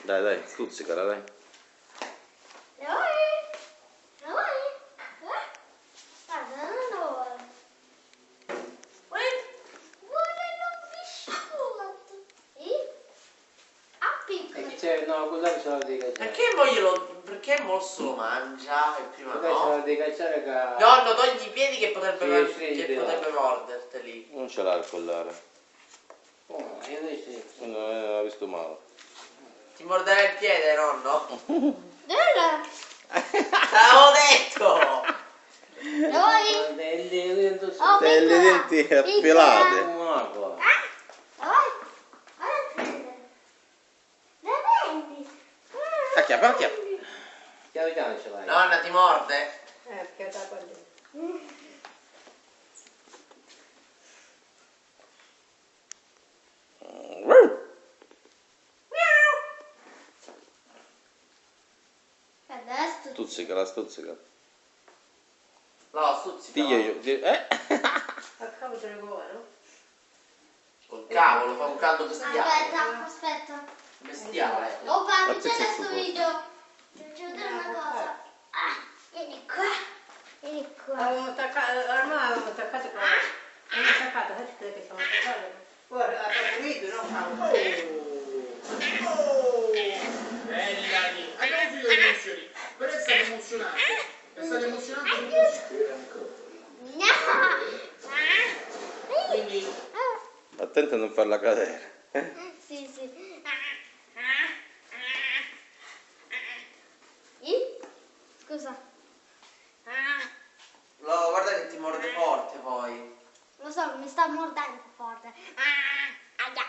Dai, dai, stuzzicala, dai. La vuoi? La vuoi? Guarda, non lo vuole. Vuole lo biscotto. Ah, piccolo. No, cos'è ce lo devi cacciare? Perché Mosso lo mangia e prima Cos'è ce no? lo devi cacciare che... Nonno, togli i piedi che potrebbe, Sì, morderteli. Non ce l'ha il collare. Oh, io non ci... Non l'ha visto male. Ti morderà il piede, nonno? Dove? L'avevo detto! La vuoi? Delle denti affilate. La vuoi? Vada a prendere. La prendi? Acchiappa, acchiappa. Piano piano ce l'hai. Nonna, ti morde? Perché sta qua dentro. Adesso Stuzzicala, stuzzicala. No, stuzzica. A capo te ne vuoi, no? Col cavolo, fa un caldo bestiale. aspetta. Bestiale. Opa, Ma c'è te sei questo sicuro? video. Ti faccio vedere una cosa. Vieni qua. Vieni qua. Avevamo attaccato, ormai avevamo attaccato qua. Abbiamo attaccato, che siamo attaccati. Guarda, ha fatto un video, no? Bella lì, abbiamo finito le emozioni, però è stato emozionante quindi Attento a non farla cadere. Sì, sì. Scusa. No, guarda che ti morde forte poi. Lo so, mi sta mordendo forte. Aia.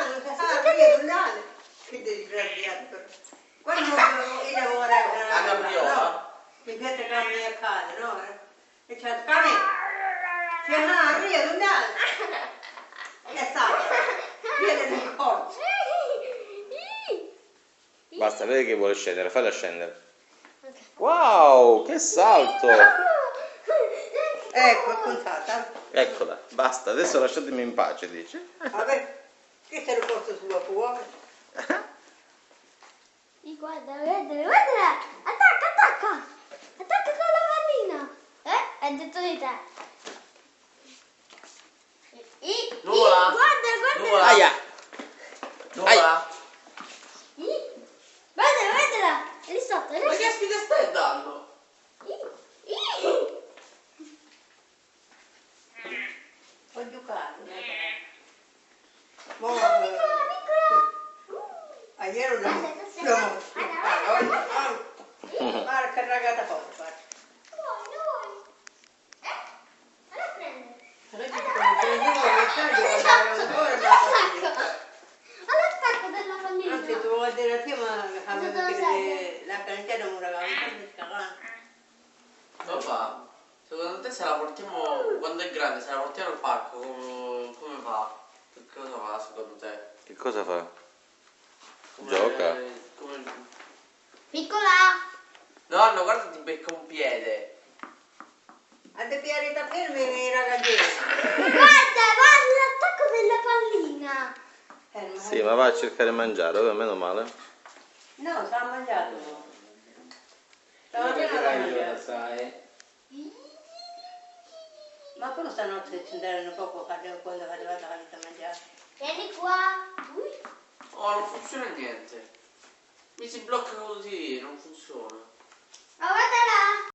Guarda, che devi prendere. Quando io lavoro La capriola? mi piace camminare a casa, no? E c'è camminare. C'è una ria, non dà. E sa, viene nel corso. Basta, vedi che vuole scendere, falla scendere. Wow, che salto! Ecco, è contata. Eccola, basta, adesso lasciatemi in pace, dice. Vabbè, che se lo porto sulla tua? Guarda, guarda. Attacca. Attacca con la pallina. È detto di te. Nuvola. Guarda. Nuvola. Aia! Nuvola. Guarda. È lì sotto, è lì Ma sotto. che sfida stai dando? Ho giocato. Ieri non guarda che ragazza forte. Vuoi? Allora prende. All'attacco della pallina. Anzi, tu vuoi dire prima che la cantina non ragazza. Papà, secondo te se la portiamo, quando è grande, se la portiamo al parco, come va? Che cosa fa secondo te? Che cosa fa? Come- Gioca. come- Piccola. Nonno, guarda ti becca un piede. A te piace da fermi i ragazzini. Guarda l'attacco della pallina. Sì, ma va a cercare di mangiare, meno male. No, sta mangiato. Stava Che appena mangiato. sai. Ma quello stanotte ci andarono poco quando arrivata la mangiare. Vieni qua. Oh, non funziona niente. Mi si blocca così, non funziona. Ma guarda là.